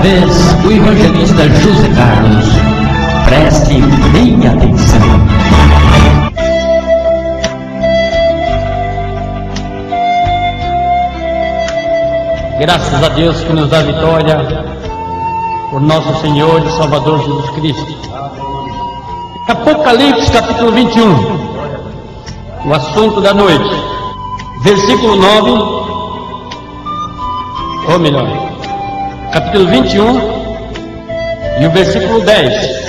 vez o evangelista José Carlos. Preste bem atenção. Graças a Deus que nos dá vitória por nosso Senhor e Salvador Jesus Cristo. Apocalipse capítulo 21, o assunto da noite, versículo 9, ou melhor, capítulo 21 e o versículo 10.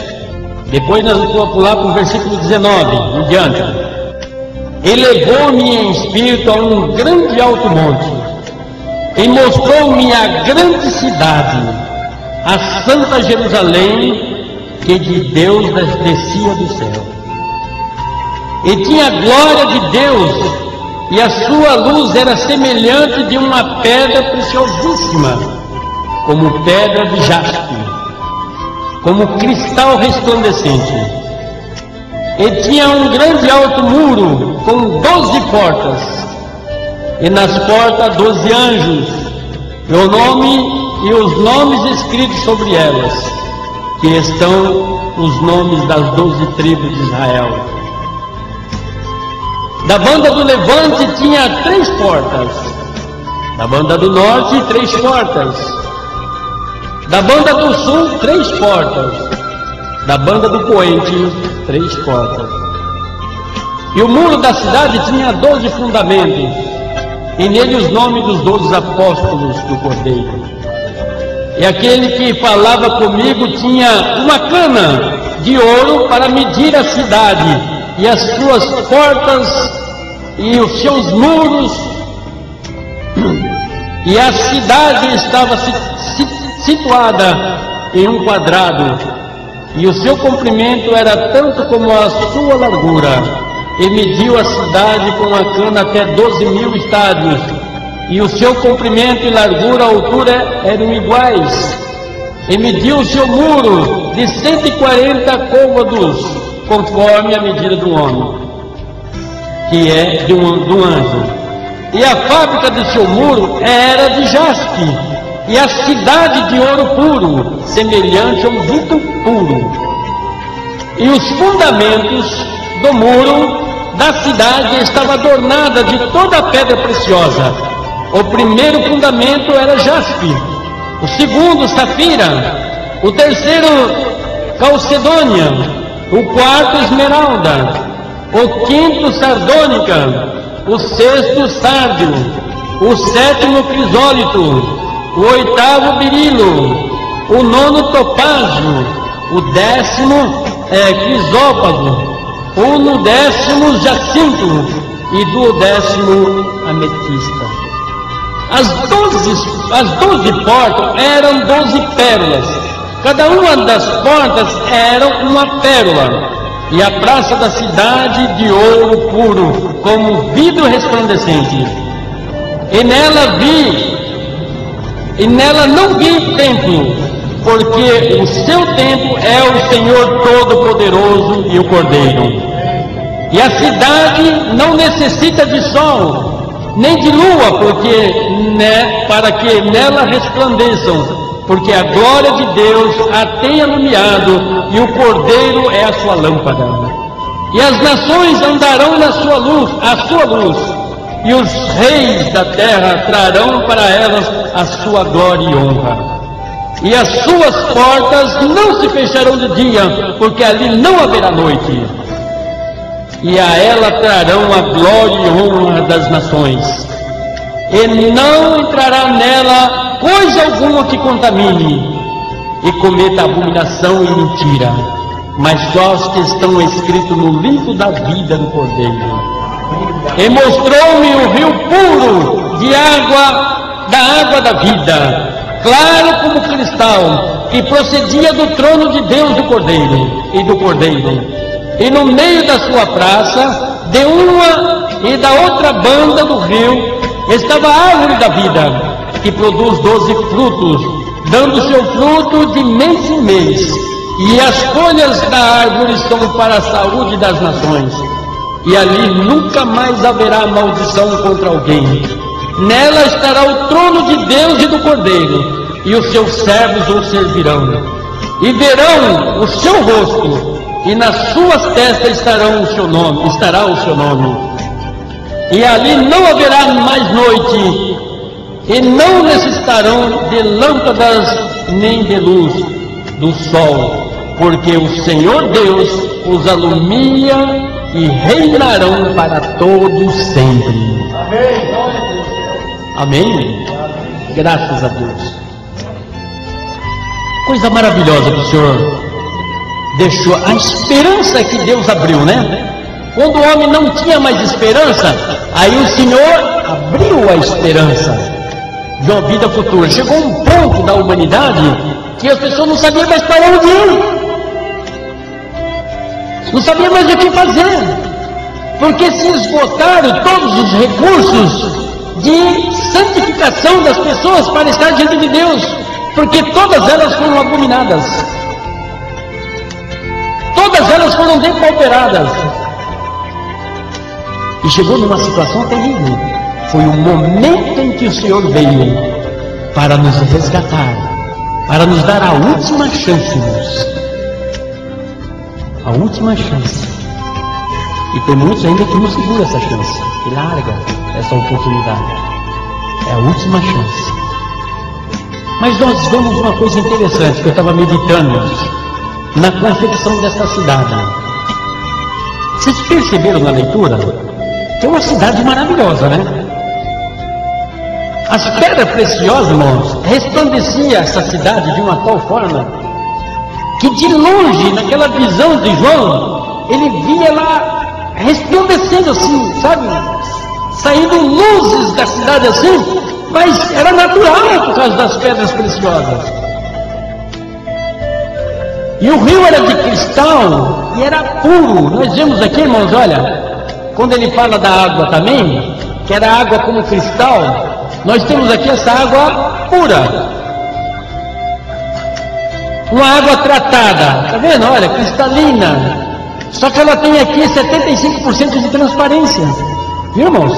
Depois nós vamos pular para o versículo 19 em diante. E levou-me em espírito a um grande alto monte, e mostrou-me a grande cidade, a santa Jerusalém, que de Deus descia do céu. E tinha a glória de Deus, e a sua luz era semelhante de uma pedra preciosíssima, como pedra de jaspe, como cristal resplandecente. E tinha um grande alto muro, com 12 portas, e nas portas 12 anjos, e o nome e os nomes escritos sobre elas, que estão os nomes das 12 tribos de Israel. Da banda do levante tinha 3 portas, da banda do norte 3 portas, da banda do sul 3 portas, da banda do poente 3 portas. E o muro da cidade tinha 12 fundamentos, e nele os nomes dos 12 apóstolos do Cordeiro. E aquele que falava comigo tinha uma cana de ouro para medir a cidade, e as suas portas, e os seus muros, e a cidade estava situada em um quadrado, e o seu comprimento era tanto como a sua largura. E mediu a cidade com a cana até 12.000 estádios, e o seu comprimento e largura, altura eram iguais. E mediu o seu muro de 140 côvados, conforme a medida do homem, que é de um anjo. E a fábrica do seu muro era de jaspe, e a cidade de ouro puro, semelhante a um vidro puro. E os fundamentos do muro da cidade estava adornada de toda a pedra preciosa. O primeiro fundamento era jaspe, o segundo safira, o terceiro calcedônia, o quarto esmeralda, o quinto sardônica, o sexto sárdio, o sétimo crisólito, o oitavo berilo, o nono topázio, o 10º crisópago, o 10º jacinto e do 10º ametista. As 12 portas eram 12 pérolas, cada uma das portas era uma pérola, e a praça da cidade de ouro puro, como vidro resplandecente. E nela não vi templo, porque o seu templo é o Senhor Todo-Poderoso e o Cordeiro. E a cidade não necessita de sol, nem de lua, para que nela resplandeçam, porque a glória de Deus a tem iluminado, e o Cordeiro é a sua lâmpada. E as nações andarão na sua luz, e os reis da terra trarão para elas a sua glória e honra. E as suas portas não se fecharão de dia, porque ali não haverá noite. E a ela trarão a glória e honra das nações. E não entrará nela coisa alguma que contamine, e cometa abominação e mentira, mas só os que estão escritos no livro da vida do Cordeiro. E mostrou-me o rio puro da água da vida, claro como cristal, que procedia do trono de Deus e do Cordeiro. E no meio da sua praça, de uma e da outra banda do rio, estava a árvore da vida, que produz 12 frutos, dando seu fruto de mês em mês. E as folhas da árvore são para a saúde das nações. E ali nunca mais haverá maldição contra alguém. Nela estará o trono de Deus e do Cordeiro, e os seus servos o servirão, e verão o seu rosto, e nas suas testas estará o seu nome. E ali não haverá mais noite, e não necessitarão de lâmpadas nem de luz do sol, porque o Senhor Deus os alumia e reinarão para todos sempre. Amém? Graças a Deus. Coisa maravilhosa que o Senhor deixou, a esperança que Deus abriu, né? Quando o homem não tinha mais esperança, aí o Senhor abriu a esperança de uma vida futura. Chegou um ponto da humanidade que as pessoas não sabiam mais para onde ir, não sabiam mais o que fazer, porque se esgotaram todos os recursos de santificação das pessoas para estar diante de Deus, porque todas elas foram abominadas, todas elas foram depauperadas, e chegou numa situação terrível. Foi o momento em que o Senhor veio para nos resgatar, para nos dar a última chance, irmãos. A última chance. E tem muitos ainda que não seguram essa chance, que larga essa oportunidade. É a última chance. Mas nós vemos uma coisa interessante que eu estava meditando na confecção dessa cidade. Vocês perceberam na leitura? Que é uma cidade maravilhosa, né? As pedras preciosas, irmãos, resplandecia essa cidade de uma tal forma que de longe, naquela visão de João, ele via lá resplandecendo assim, sabe? Saindo luzes da cidade assim, mas era natural por causa das pedras preciosas. E o rio era de cristal e era puro. Nós vemos aqui, irmãos, olha, quando ele fala da água também, que era água como cristal, nós temos aqui essa água pura, uma água tratada, está vendo? Olha, cristalina, só que ela tem aqui 75% de transparência, viu, irmãos?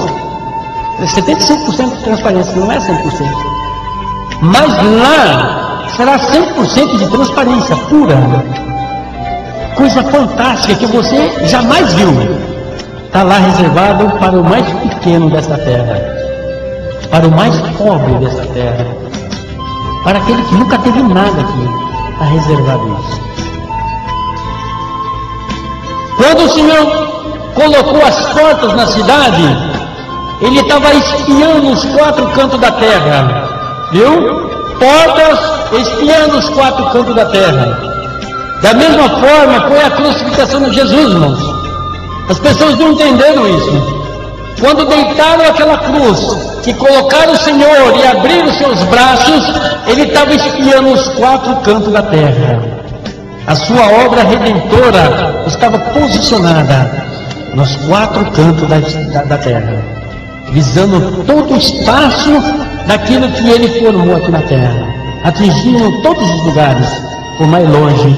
É 75% de transparência, não é 100%, mas lá será 100% de transparência pura, coisa fantástica que você jamais viu. Está lá reservado para o mais pequeno dessa terra, para o mais pobre dessa terra, para aquele que nunca teve nada aqui, está reservado isso. Quando o Senhor colocou as portas na cidade, Ele estava espiando os quatro cantos da terra, viu? Portas espiando os quatro cantos da terra. Da mesma forma foi a crucificação de Jesus, irmãos. As pessoas não entenderam isso. Quando deitaram aquela cruz, que colocaram o Senhor e abriram os seus braços, Ele estava espiando os quatro cantos da terra. A sua obra redentora estava posicionada nos quatro cantos da terra, visando todo o espaço daquilo que Ele formou aqui na terra, atingindo todos os lugares, por mais longe,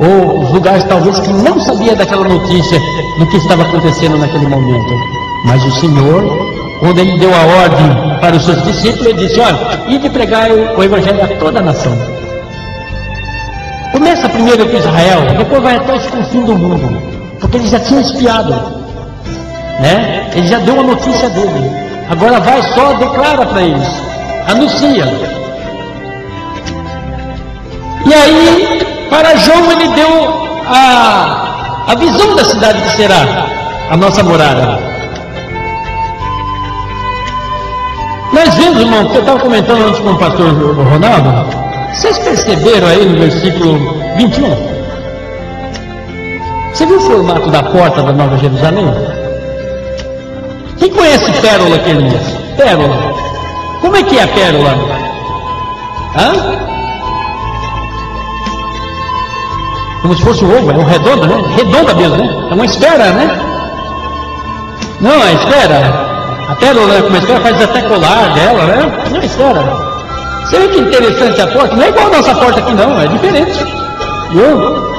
ou os lugares talvez que não sabia daquela notícia do que estava acontecendo naquele momento. Mas o Senhor, quando Ele deu a ordem para os seus discípulos, Ele disse: olha, ide pregar o Evangelho a toda a nação. Começa primeiro com Israel, depois vai até os confins do mundo, porque Ele já tinha espiado, né? Ele já deu a notícia dele. Agora vai, só declara para eles, anuncia. E aí, para João, ele deu a visão da cidade que será a nossa morada. Nós vemos, irmão, que eu estava comentando antes com o pastor Ronaldo, vocês perceberam aí no versículo 21? Você viu o formato da porta da Nova Jerusalém? Quem conhece pérola aqui, irmãos? Pérola. Como é que é a pérola? Hã? Como se fosse um ovo, é um redondo, né? Redonda mesmo, né? É uma esfera, né? Não, a esfera. A pérola, como a esfera, faz até colar dela, né? Não é esfera. Você vê que interessante a porta? Não é igual a nossa porta aqui, não. É diferente. Viu?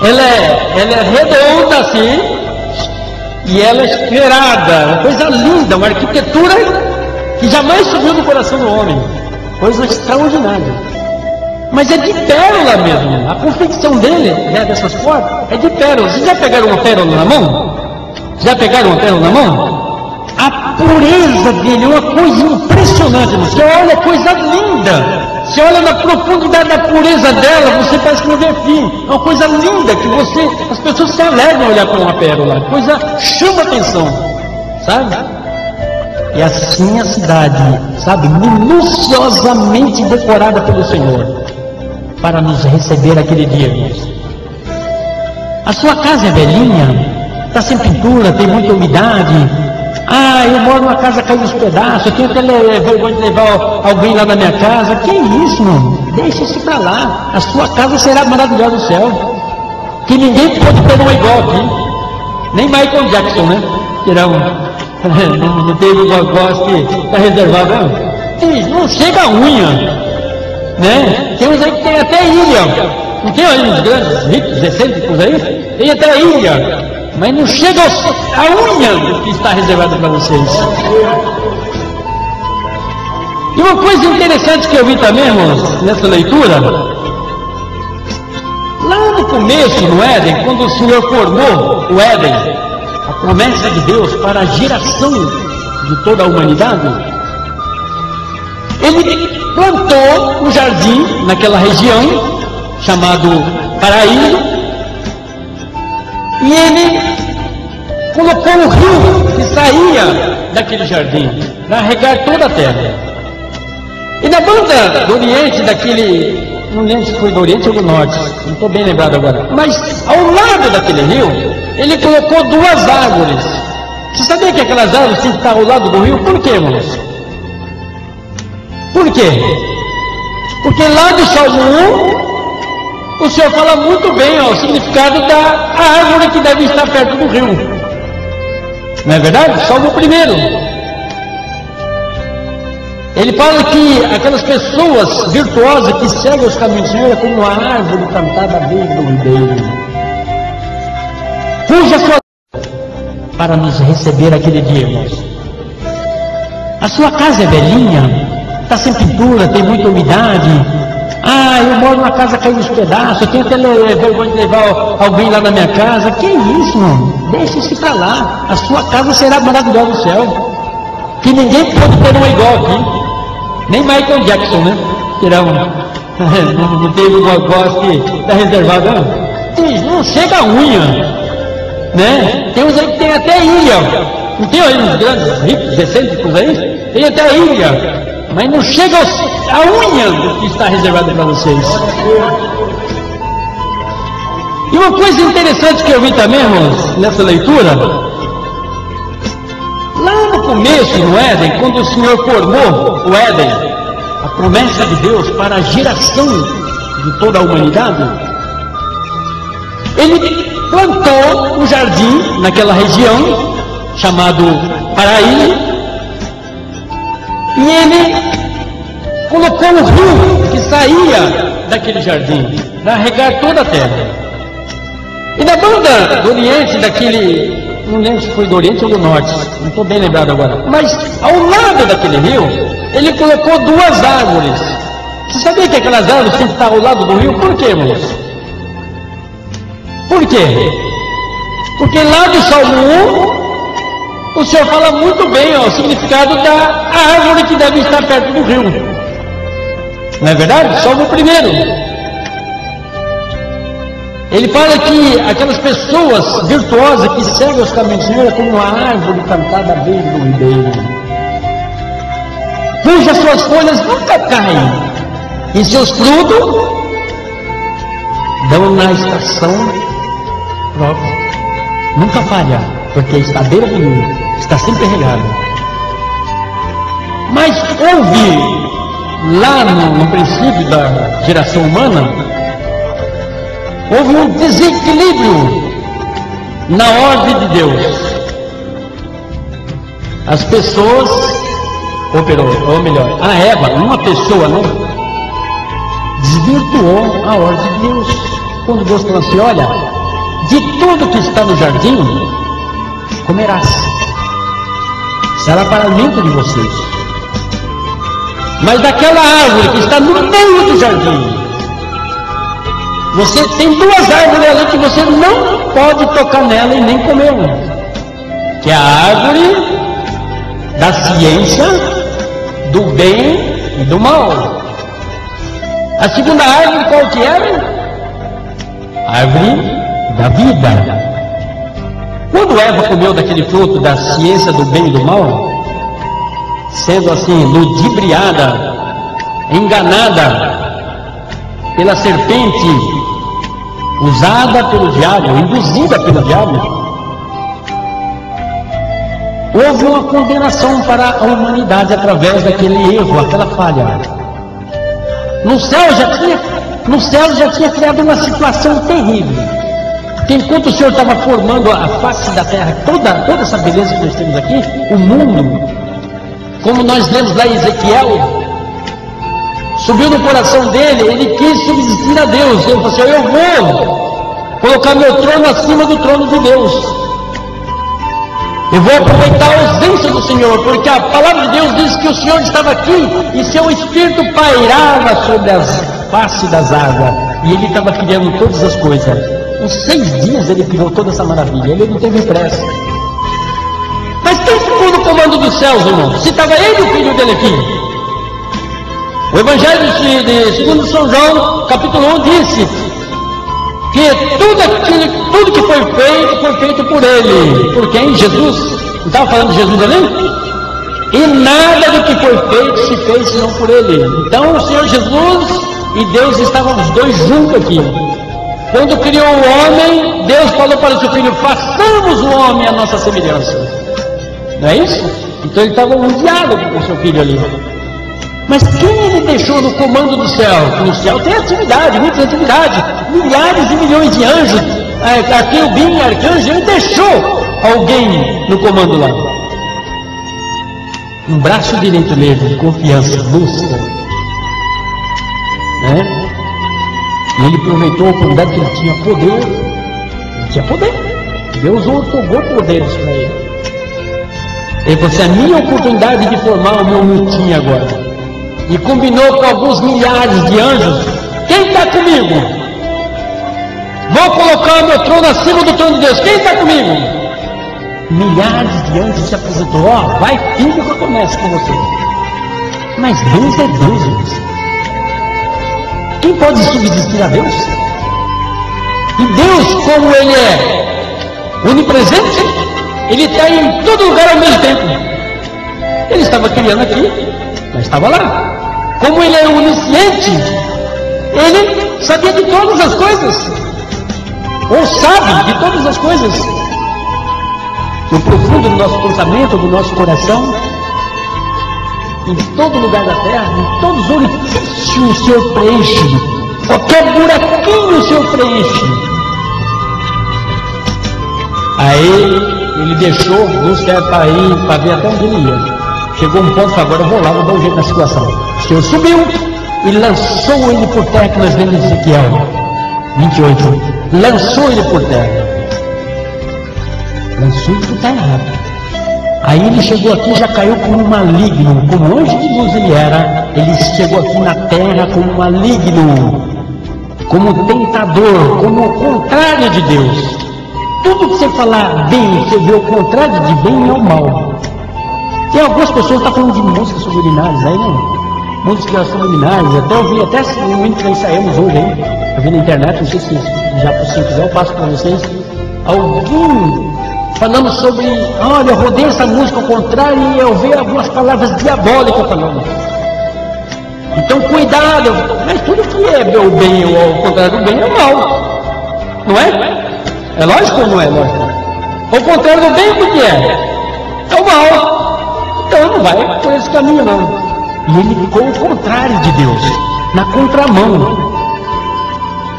Ela é redonda assim, e ela é esferada. Uma coisa linda, uma arquitetura que jamais subiu no coração do homem. coisa extraordinária. Mas é de pérola mesmo. A confecção dele, dessas portas, é de pérola. Vocês já pegaram uma pérola na mão? Já pegaram uma pérola na mão? A pureza dele é uma coisa impressionante. Você olha, coisa linda. Você olha na profundidade da pureza dela, você parece que não vê fim. É uma coisa linda que as pessoas se alegram a olhar para uma pérola. Coisa chama atenção, sabe? E assim a cidade, sabe, minuciosamente decorada pelo Senhor, para nos receber aquele dia, irmãos. A sua casa é velhinha, está sem pintura, tem muita umidade. Ah, eu moro numa casa caindo nos pedaços, eu tenho até vergonha de levar alguém lá na minha casa. Que isso, irmão? Deixa isso para lá. A sua casa será maravilhosa no céu. Que ninguém pode ter uma igual aqui. Nem Michael Jackson, né? Não teve uma voz que está reservada. Não chega a unha, né? Tem uns aí que tem até ilha. Não tem aí uns grandes, ricos, excêntricos aí? Tem até ilha. Mas não chega a unha que está reservada para vocês. E uma coisa interessante que eu vi também, irmãos, nessa leitura, lá no começo, no Éden, quando o Senhor formou o Éden, a promessa de Deus para a geração de toda a humanidade, Ele plantou um jardim naquela região, chamado Paraíso, e Ele colocou um rio que saía daquele jardim para regar toda a terra. E na banda do Oriente, não lembro se foi do Oriente ou do Norte, não estou bem lembrado agora, mas ao lado daquele rio, Ele colocou duas árvores. Você sabia que aquelas árvores tinham que estar ao lado do rio? Por quê, irmãos? Por quê? Porque lá do Salmo 1, o Senhor fala muito bem o significado da árvore que deve estar perto do rio. Não é verdade? Salmo 1. Ele fala que aquelas pessoas virtuosas que seguem os caminhos do Senhor é como uma árvore plantada à beira do ribeiro, cuja sua para nos receber aquele dia, irmãos. A sua casa é velhinha, está sem pintura, tem muita umidade. Ah, eu moro numa casa caindo nos pedaços, eu tenho até vergonha de levar alguém lá na minha casa. Que isso, irmão? Deixa isso para lá. A sua casa será maravilhosa no céu. Que ninguém pode ter uma igual aqui. Nem Michael Jackson, né? Não teve uma voz que está reservada. Não chega a unha, né? Tem uns aí que tem até ilha. Não tem aí uns grandes, ricos, excêntricos aí? Tem até ilha. Mas não chega a unha que está reservada para vocês. E uma coisa interessante que eu vi também, irmãos, nessa leitura, lá no começo, no Éden, quando o Senhor formou o Éden, a promessa de Deus para a geração de toda a humanidade, Ele plantou um jardim naquela região, chamado Paraíso, e Ele colocou um rio que saía daquele jardim para regar toda a terra. E na banda do Oriente, não lembro se foi do Oriente ou do Norte, não estou bem lembrado agora, mas ao lado daquele rio, Ele colocou duas árvores. Você sabia que aquelas árvores têm que estar ao lado do rio? Por quê, irmãos? Por quê? Porque lá do Salmo 1, o Senhor fala muito bem o significado da árvore que deve estar perto do rio. Não é verdade? Salmo 1. Ele fala que aquelas pessoas virtuosas que seguem os caminhos do Senhor é como uma árvore plantada à beira do ribeiro, cujas suas folhas nunca caem, e seus frutos dão na estação própria. Nunca falha, porque está à beira do rio, está sempre regado. Mas houve, lá no princípio da geração humana, houve um desequilíbrio na ordem de Deus. As pessoas, ou melhor, a Eva, uma pessoa, né, desvirtuou a ordem de Deus. Quando Deus falou assim: olha, de tudo que está no jardim, comerás, será para alimento de vocês. Mas daquela árvore que está no meio do jardim, você tem duas árvores ali que você não pode tocar nela e nem comer uma, que é a árvore da ciência do bem e do mal. A segunda árvore qual que era? Árvore da vida. Quando Eva comeu daquele fruto da ciência do bem e do mal, sendo assim ludibriada, enganada pela serpente, usada pelo diabo, induzida pelo diabo, houve uma condenação para a humanidade através daquele erro, aquela falha. No céu já tinha criado uma situação terrível. Porque enquanto o Senhor estava formando a face da terra, toda essa beleza que nós temos aqui, o mundo, como nós lemos lá em Ezequiel, subiu no coração dele, ele quis subsistir a Deus. Ele falou assim: eu vou colocar meu trono acima do trono de Deus. Eu vou aproveitar a ausência do Senhor, porque a palavra de Deus diz que o Senhor estava aqui e seu Espírito pairava sobre as faces das águas, e ele estava criando todas as coisas. Em 6 dias ele criou toda essa maravilha, ele não teve pressa. Mas quem ficou no comando dos céus, irmão? Se estava ele, o filho dele aqui. O Evangelho segundo São João, capítulo 1, disse que tudo que foi feito por ele. Por quem? Jesus. Não estava falando de Jesus ali? E nada do que foi feito se fez senão por ele. Então o Senhor Jesus e Deus estavam os dois juntos aqui. Quando criou o homem, Deus falou para o seu filho: façamos o homem à nossa semelhança. Não é isso? Então ele estava um diálogo com o seu filho ali. Mas quem ele deixou no comando do céu? No céu tem atividade, muita atividade, milhares e milhões de anjos, querubim, arcanjo. Ele deixou alguém no comando lá. Um braço direito dele, de confiança, lúcida, né? E ele aproveitou a oportunidade que ele tinha poder. Ele tinha poder. Deus otorgou poderes para ele. Ele falou assim: a minha oportunidade de formar o meu mutim agora. E combinou com alguns milhares de anjos: quem está comigo? Vou colocar o meu trono acima do trono de Deus. Quem está comigo? Milhares de anjos se apresentou: ó, vai filho que eu começo com você. Mas Deus é Deus, irmãos. Quem pode subsistir a Deus? E Deus, como Ele é onipresente, Ele está em todo lugar ao mesmo tempo. Ele estava criando aqui, mas estava lá. Como Ele é onisciente, Ele sabia de todas as coisas, ou sabe de todas as coisas. No profundo do nosso pensamento, do nosso coração, em todo lugar da terra, em todos os orifícios o Senhor preenche, qualquer buraquinho o Senhor preenche. Aí ele deixou Lúcifer para ir, para ver até onde ele ia. Chegou um ponto que agora eu vou lá, vou dar um jeito na situação. O Senhor subiu e lançou ele por terra, que nós vemos em Ezequiel 28. Lançou ele por terra. Lançou ele por terra. Aí ele chegou aqui e já caiu como um maligno, como anjo de luz ele era. Ele chegou aqui na terra como um maligno, como tentador, como o contrário de Deus. Tudo que você falar bem, você vê o contrário de bem é o mal. Tem algumas pessoas que estão falando de músicas subliminares aí, né? Músicas subliminares, até eu vi, até o hino que nós ensaiamos hoje aí, eu vi na internet, não sei se já se quiser eu passo para vocês. Alguém falando sobre, olha, eu rodei essa música ao contrário e eu vi algumas palavras diabólicas falando. Então cuidado, mas tudo que é o bem ou ao contrário do bem é o mal, não é? É lógico ou não é lógico? Ao contrário do bem, o que é? É o mal. Então não vai por esse caminho não. E ele ficou ao contrário de Deus, na contramão.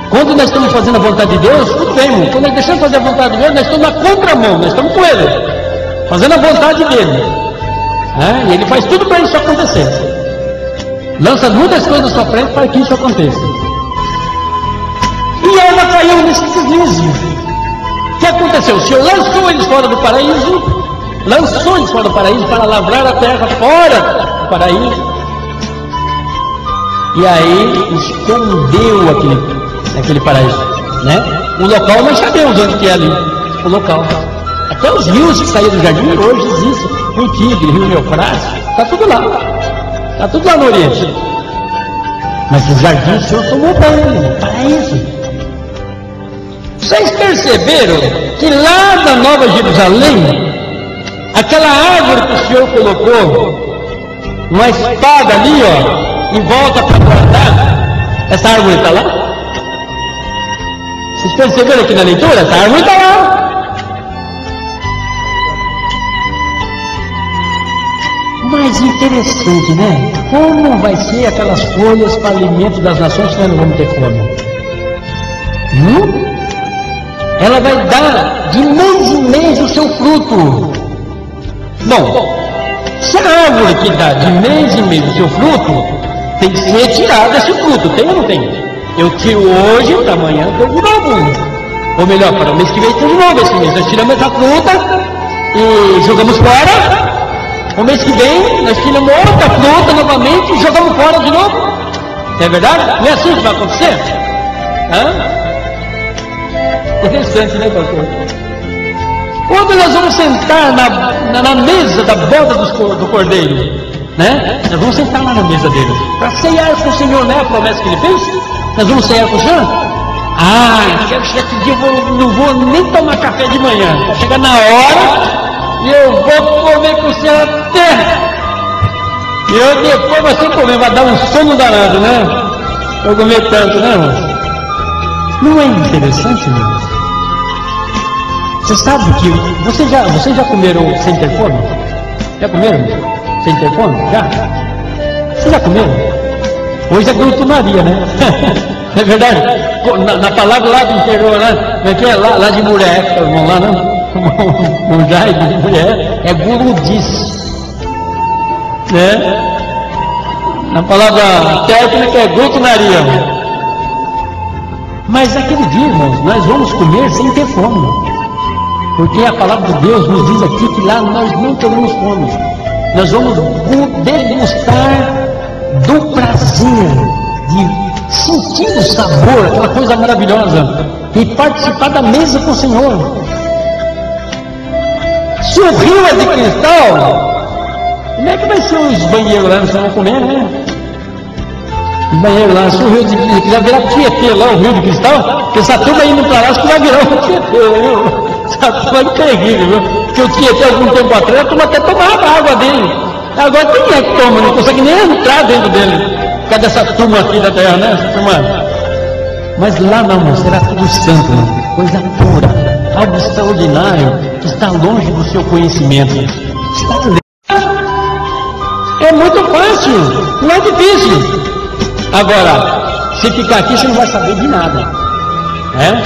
Quando nós estamos fazendo a vontade de Deus, tudo bem, irmão. Quando nós deixamos fazer a vontade de Deus, nós estamos na contramão, nós estamos com Ele, fazendo a vontade dEle. E Ele faz tudo para isso acontecer. Lança muitas coisas na sua frente para que isso aconteça. E Eva caiu nesse deslize. O que aconteceu? O Senhor lançou eles fora do paraíso, lançou eles fora do paraíso para lavrar a terra fora do paraíso. E aí escondeu aquele paraíso, né? O local nós sabemos onde que é ali, o local. Até os rios que saíram do jardim hoje existem. Rio Tigre, Rio Eufrates, está tudo lá. Está tudo lá no Oriente. Mas o jardim o Senhor tomou para ele, paraíso. Vocês perceberam que lá da Nova Jerusalém, aquela árvore que o Senhor colocou, uma espada ali, ó, em volta para guardar, essa árvore está lá? Vocês perceberam aqui na leitura? Essa árvore está lá. Mas interessante, né? Como vai ser aquelas folhas para alimento das nações que nós não vamos ter fome? Ela vai dar de mês em mês o seu fruto. Bom, se a árvore que dá de mês em mês o seu fruto, tem que ser retirado esse fruto, tem ou não tem? Eu tiro hoje, para amanhã eu de novo. Ou melhor, para o mês que vem eu de novo esse mês. Nós tiramos essa fruta e jogamos fora. O mês que vem nós tiramos outra fruta novamente e jogamos fora de novo. É verdade? Não é assim que vai acontecer? Interessante, né, pastor? Quando nós vamos sentar na mesa da boda do cordeiro, né? Nós vamos sentar lá na mesa dele para ceiar com o Senhor, né? A promessa que ele fez. Nós vamos ceiar com o Senhor. Quero chegar esse dia, eu não vou nem tomar café de manhã. Vai chegar na hora e eu vou comer com o Senhor até. E eu depois vai ser comer, vai dar um sono danado, né? Eu comer tanto, né, irmão? Não é interessante, irmãos? Você sabe que vocês já comeram sem ter fome? Já comeram sem ter fome? Já? Vocês já comeram? Hoje é glutonaria, né? É verdade? Na palavra lá do interior, né? Como é que é? Lá de Muré, irmão, lá não? Mundai de mulher é gurudice, né? Na palavra técnica é glutonaria. Mas aquele dia, irmãos, nós vamos comer sem ter fome, porque a palavra de Deus nos diz aqui que lá nós não teremos fome. Nós vamos degustar do prazer de sentir o sabor, aquela coisa maravilhosa, e participar da mesa com o Senhor. Se o rio é de cristal, como é que vai ser os banheiros lá? Nós vamos comer, né? Os banheiros lá, se o rio de cristal vai virar Tietê lá, o rio de cristal, porque essa turma indo para lá, acho que vai virar o Tietê, viu? Essa turma é terrível, viu? Porque o Tietê, algum tempo atrás, a turma até tomava a água dele. Agora quem é que toma? Não consegue nem entrar dentro dele. Por causa dessa turma aqui da terra, né? Essa turma. Mas lá não, será tudo santo, né? Coisa pura, algo extraordinário, que está longe do seu conhecimento. Está longe. É muito fácil, não é difícil. Agora, se ficar aqui, você não vai saber de nada, né?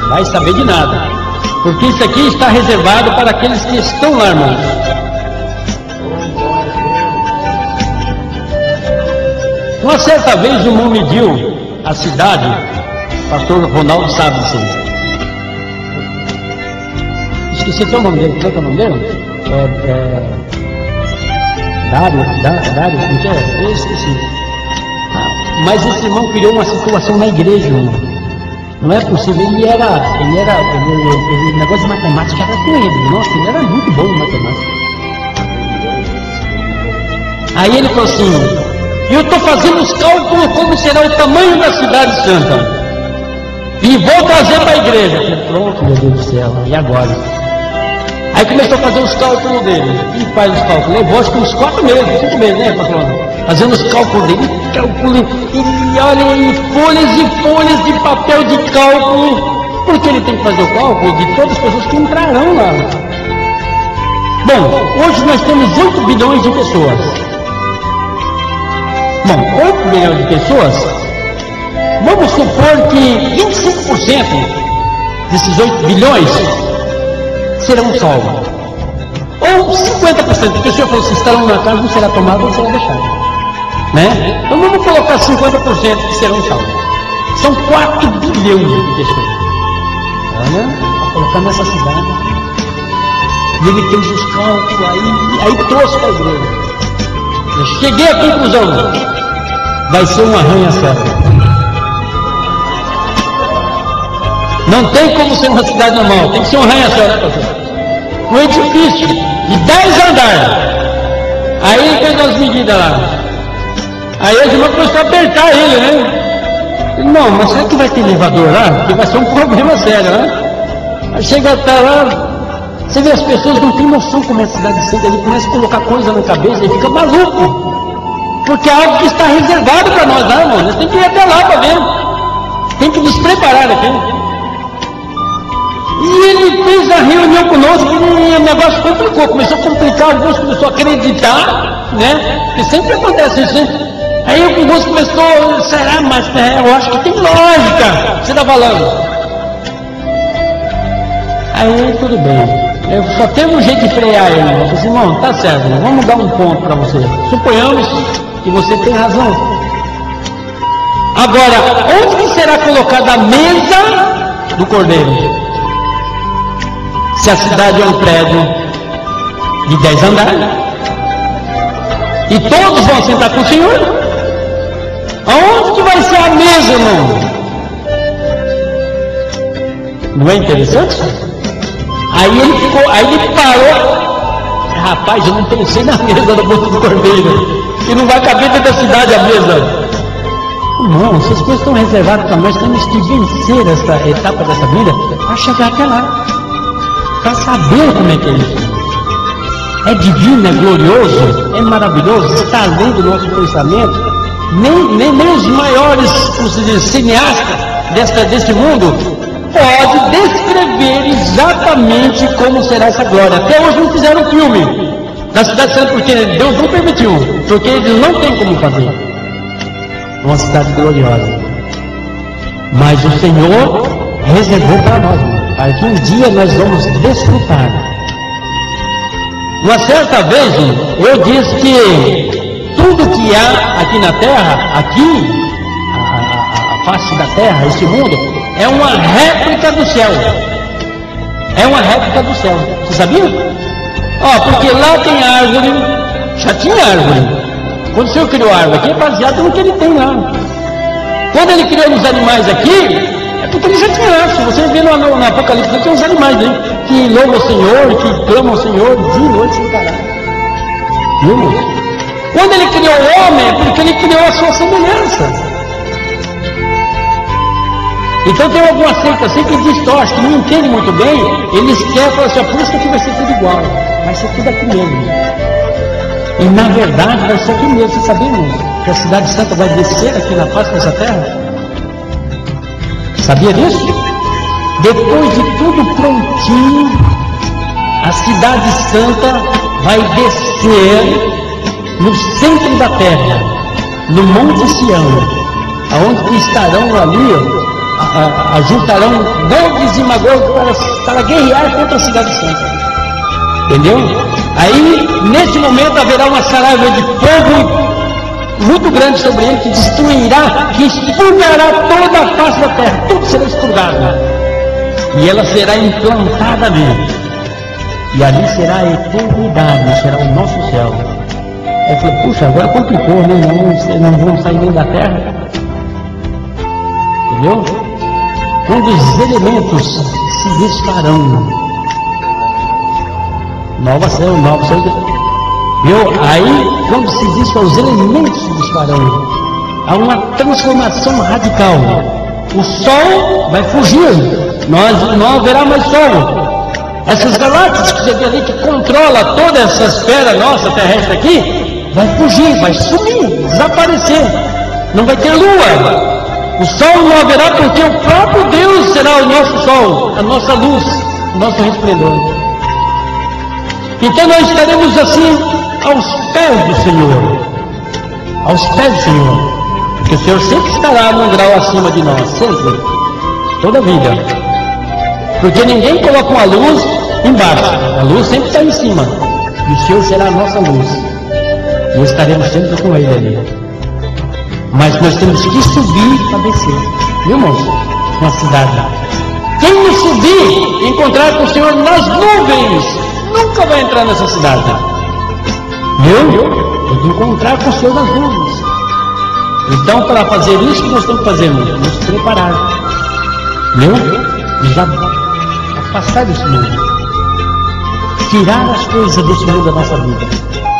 Vai saber de nada, porque isso aqui está reservado para aqueles que estão lá, irmãos. Uma certa vez o irmão mediu a cidade, o pastor Ronaldo sabe disso. Esqueci o nome dele, qual é o nome dele? Dário, não sei, eu esqueci. Mas esse irmão criou uma situação na igreja, irmão. Não é possível, ele negócio de matemática era com ele. Nossa, ele era muito bom em matemática. Aí ele falou assim: eu estou fazendo os cálculos como será o tamanho da cidade santa, e vou trazer para a igreja. Eu falei, pronto, meu Deus do céu, e agora? Aí começou a fazer os cálculos dele. E faz os cálculos. Levou acho que uns 4 meses, 5 meses, né, patrão? Fazendo os cálculos dele. E olha, e folhas de papel de cálculo. Porque ele tem que fazer o cálculo de todas as pessoas que entrarão lá. Bom, hoje nós temos 8 bilhões de pessoas. Bom, 8 bilhões de pessoas. Vamos supor que 25% desses 8 bilhões serão salvos. Ou 50%, porque o Senhor falou, se estarão na casa, não será tomado, não será deixado. Né? Então vamos colocar 50% que serão salvos. São 4 bilhões de pessoas. Olha, para colocar nessa cidade. E ele fez os cálculos aí trouxe para a igreja. Eu cheguei à conclusão. vai ser um arranha-céu. Não tem como ser uma cidade normal, tem que ser um arranha-céu, né, pastor? Um edifício de 10 andares. Aí fez as medidas lá. Aí a irmã começou a apertar ele, né? Não, mas será que vai ter elevador lá? Porque vai ser um problema sério, né? Aí chega até lá, você vê as pessoas não têm noção como é a cidade santa, ele começa a colocar coisa na cabeça e fica maluco. Porque é algo que está reservado para nós lá, irmão. Nós temos que ir até lá para ver. Tem que nos preparar aqui. E ele fez a reunião conosco e o negócio complicou, começou a complicar, alguns começaram a acreditar, né? Porque sempre acontece isso, né? Aí alguns começou, será, mas eu acho que tem lógica, você está falando. Aí tudo bem, eu só teve um jeito de frear ele, eu falei assim, irmão, tá certo, vamos dar um ponto para você. Suponhamos que você tem razão. Agora, onde que será colocada a mesa do cordeiro? Se a cidade é um prédio de 10 andares e todos vão sentar com o Senhor, aonde que vai ser a mesa, irmão? Não é interessante? Aí ele parou. Rapaz, eu não pensei na mesa do boca do cordeiro, e não vai caber dentro da cidade a mesa. Não, essas coisas estão reservadas para nós. Temos que vencer essa etapa dessa vida para chegar até lá, para saber como é que é isso. É divino, é glorioso, é maravilhoso, está além do nosso pensamento. Nem os maiores, como se diz, cineastas deste mundo pode descrever exatamente como será essa glória. Até hoje não fizeram um filme da Cidade Santa, porque Deus não permitiu, porque eles não têm como fazer. Uma cidade gloriosa. Mas o Senhor reservou para nós, para que um dia nós vamos desfrutar. Uma certa vez eu disse que tudo que há aqui na terra, aqui, a face da terra, este mundo, é uma réplica do céu. É uma réplica do céu. Você sabia? Porque lá tem árvore, já tinha árvore. Quando o Senhor criou a árvore aqui, é baseado no que ele tem lá. Quando ele criou os animais aqui, é porque ele já tinha lá. Se você vê no Apocalipse, tem uns animais aí que louvam o Senhor, que clamam ao Senhor dia e noite sem parar. Viu, moço? Quando ele criou o homem, é porque ele criou a sua semelhança. Então tem algumas seitas assim que distorcem, que não entendem muito bem. Eles querem falar assim, por isso que aqui vai ser tudo igual. Vai ser tudo aqui mesmo. E na verdade vai ser aqui mesmo. Você sabia, irmão, que a cidade santa vai descer aqui na face dessa terra? Sabia disso? Depois de tudo prontinho, a cidade santa vai descer no centro da terra, no Monte Sião, aonde que estarão ali, ajuntarão Gogs e Magog para guerrear contra a cidade santa. Entendeu? Aí, nesse momento, haverá uma saraiva de fogo muito grande sobre ele, que destruirá, que expurgará toda a face da terra, tudo será expurgado. E ela será implantada ali. E ali será a eternidade, será o nosso céu. Aí eu falei, puxa, agora complicou, né? Não vamos sair nem da terra. Entendeu? Quando os elementos se desfarão. Nova céu. Viu? Aí, quando se diz os elementos se desfarão, há uma transformação radical. O sol vai fugir, não haverá mais sol. Essas galáxias que você vê ali, que controla toda essa esfera nossa terrestre aqui, vai fugir, vai sumir, desaparecer. Não vai ter lua. O sol não haverá, porque o próprio Deus será o nosso sol, a nossa luz, o nosso resplendor. Então nós estaremos assim aos pés do Senhor. Aos pés do Senhor. Porque o Senhor sempre estará num grau acima de nós. Sempre. Toda a vida. Porque ninguém coloca uma luz embaixo. A luz sempre está em cima. E o Senhor será a nossa luz. E estaremos sempre com Ele ali. Mas nós temos que subir para descer. Viu, irmãos? Na cidade. Quem não subir e encontrar com o Senhor nas nuvens, nunca vai entrar nessa cidade. Viu? Tem que encontrar com o Senhor nas nuvens. Então, para fazer isso que nós estamos fazendo, nos preparar, viu? Nos afastar desse mundo, tirar as coisas desse mundo da nossa vida.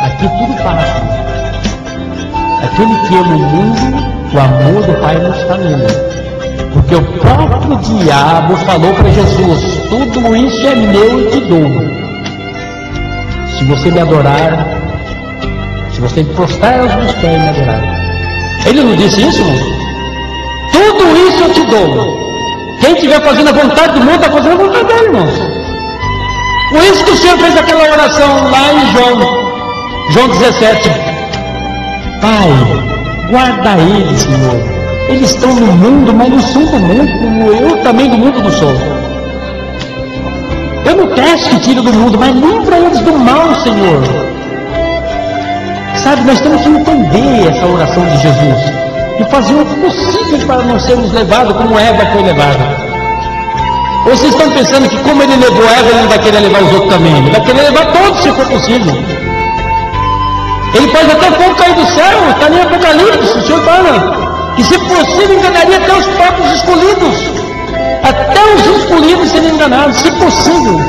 Aqui tudo passa. Aquele que ama o mundo, o amor do Pai não está nele. Porque o próprio diabo falou para Jesus: tudo isso é meu e te dou. Se você me adorar, se você prostrar aos meus pés e me adorar. Ele não disse isso, irmão? Tudo isso eu te dou. Quem estiver fazendo a vontade do mundo, está fazendo a vontade dele, irmãos. Por isso que o Senhor fez aquela oração lá em João 17. Pai, guarda eles, Senhor. Eles estão no mundo, mas não são do mundo, como eu também do mundo não sou. Eu não peço que tire do mundo, mas livra eles do mal, Senhor. Sabe, nós temos que entender essa oração de Jesus e fazer o possível para não sermos levados como Eva foi levada. Ou vocês estão pensando que como ele levou Eva, ele não vai querer levar os outros também? Ele vai querer levar todos, se for possível. Ele faz até fogo cair do céu, está em Apocalipse, o Senhor fala. E se possível, enganaria até os próprios escolhidos. Até os escolhidos serem enganados, se possível.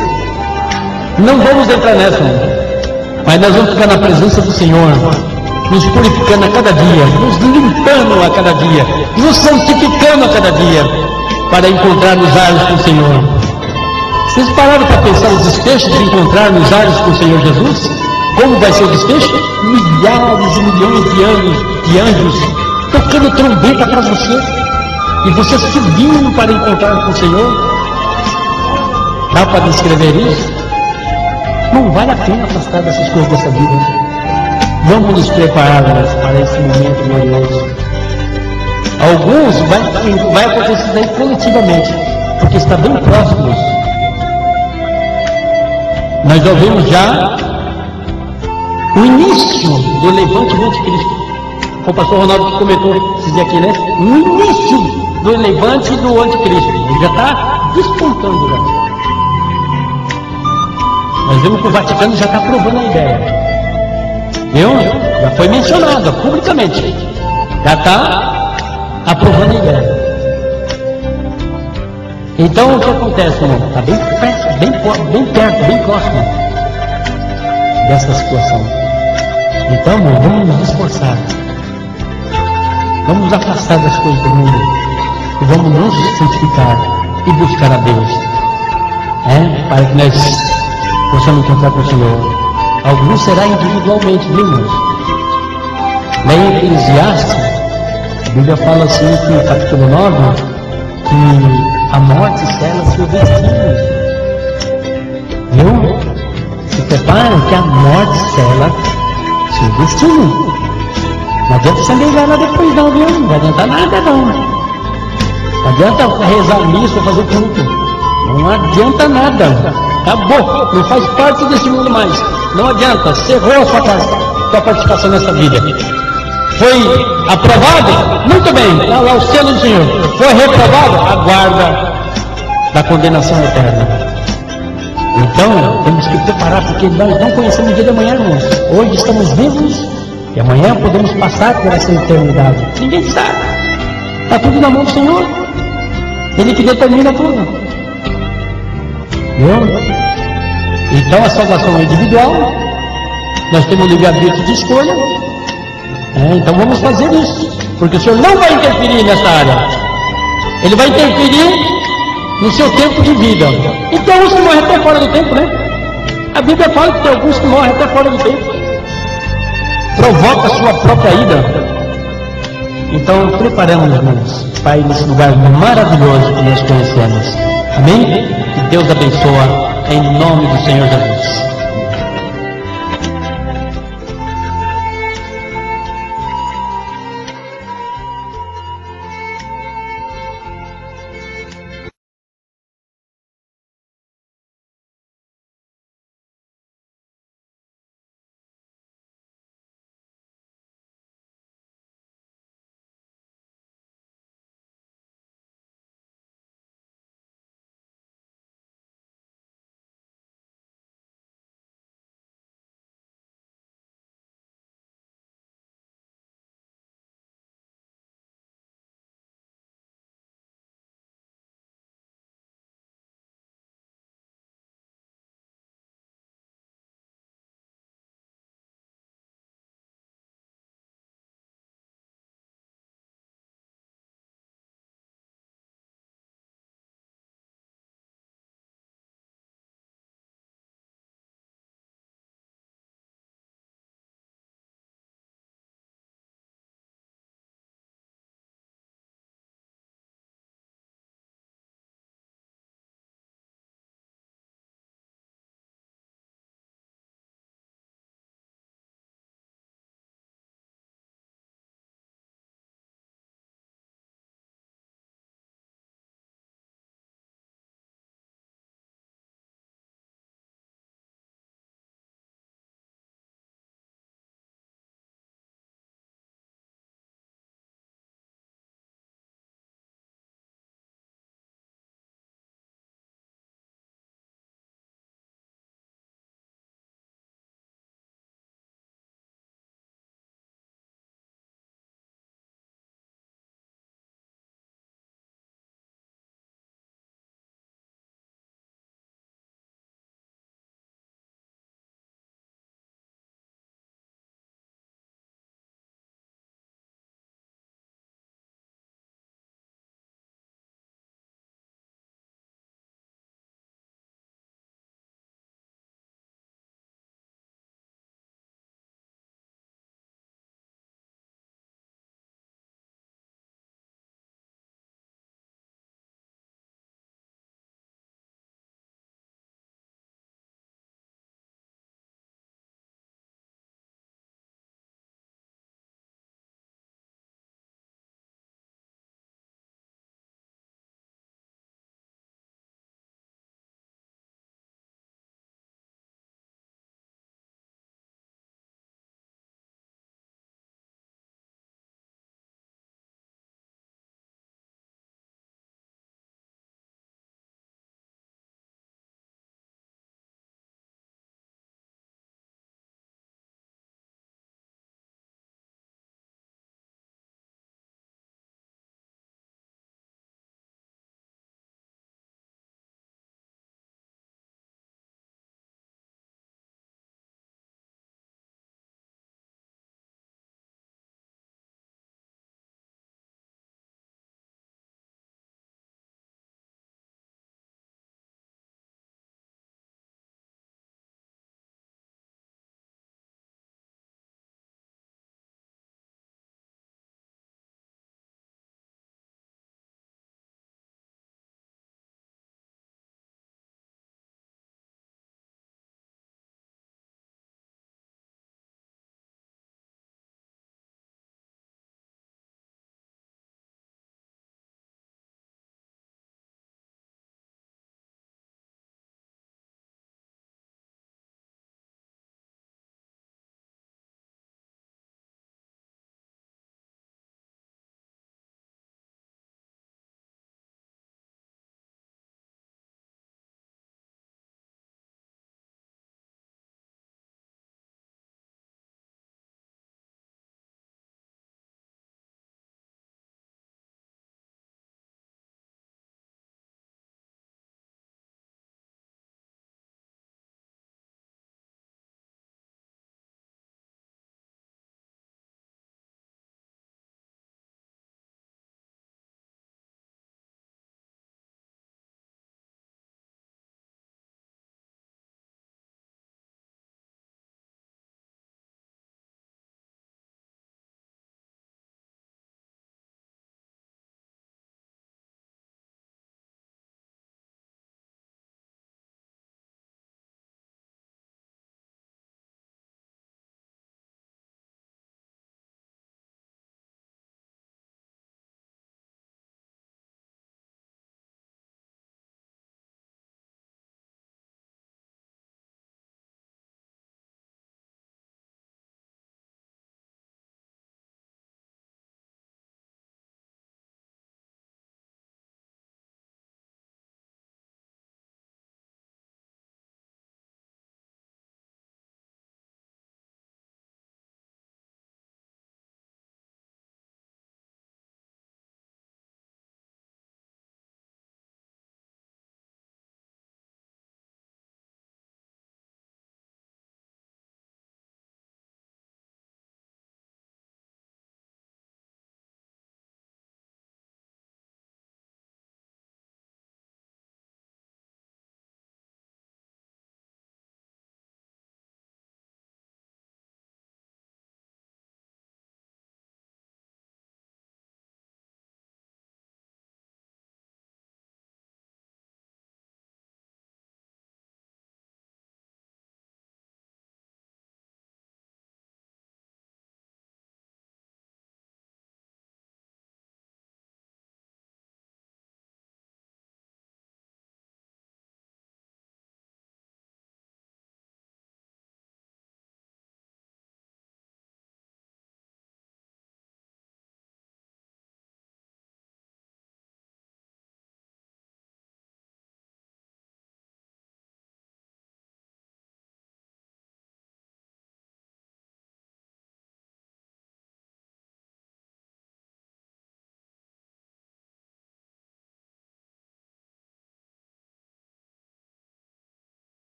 Não vamos entrar nessa, mas nós vamos ficar na presença do Senhor, nos purificando a cada dia, nos limpando a cada dia, nos santificando a cada dia, para encontrar nos ares com o Senhor. Vocês pararam para pensar os desfechos de encontrar nos ares com o Senhor Jesus? Como vai ser o desfecho? Milhares e milhões de anjos tocando trombeta para você, e você subindo para encontrar com o Senhor. Dá para descrever isso? Não vale a pena afastar dessas coisas dessa vida. Vamos nos preparar para esse momento glorioso. Alguns vai acontecer isso aí coletivamente, porque está bem próximo. Nós ouvimos já o início do levante do anticristo. Foi o pastor Ronaldo que comentou esses dias aqui, né? O início do levante do anticristo. Ele já está despontando já. Nós vemos que o Vaticano já está provando a ideia. Viu? Já foi mencionado publicamente. Já está aprovando a ideia. Então o que acontece, irmão? Está bem perto, bem próximo dessa situação. Então, irmão, vamos nos esforçar. Vamos nos afastar das coisas do mundo e vamos nos santificar e buscar a Deus, para que nós possamos encontrar com o Senhor. Alguns será individualmente, viu, irmãos? Lá em Eclesiastes, a Bíblia fala assim, que capítulo 9, que a morte sela seu destino. Viu? Se preparem que a morte sela seu destino. Não adianta você ligar lá depois não, viu? Não vai adiantar nada não. Não adianta rezar missa ou fazer culto. Não adianta nada. Acabou. Não faz parte desse mundo mais. Não adianta. Cerrou a sua participação nessa vida. Foi aprovado? Muito bem. Está lá o selo do Senhor. Foi reprovado? Aguarda da condenação eterna. Então, temos que preparar, porque nós não conhecemos o dia de amanhã, irmãos. Hoje estamos vivos. E amanhã podemos passar por essa eternidade. Ninguém sabe. Está tudo na mão do Senhor. Ele que determina tudo. Viu? Então a salvação é individual. Nós temos livre-arbítrio de escolha. Então vamos fazer isso. Porque o Senhor não vai interferir nessa área. Ele vai interferir no seu tempo de vida. E tem alguns que morrem até fora do tempo, né? A Bíblia fala que tem alguns que morrem até fora do tempo. Provoca a sua própria ida. Então preparamos, irmãos, para ir nesse lugar maravilhoso que nós conhecemos. Amém? Que Deus abençoe em nome do Senhor Jesus.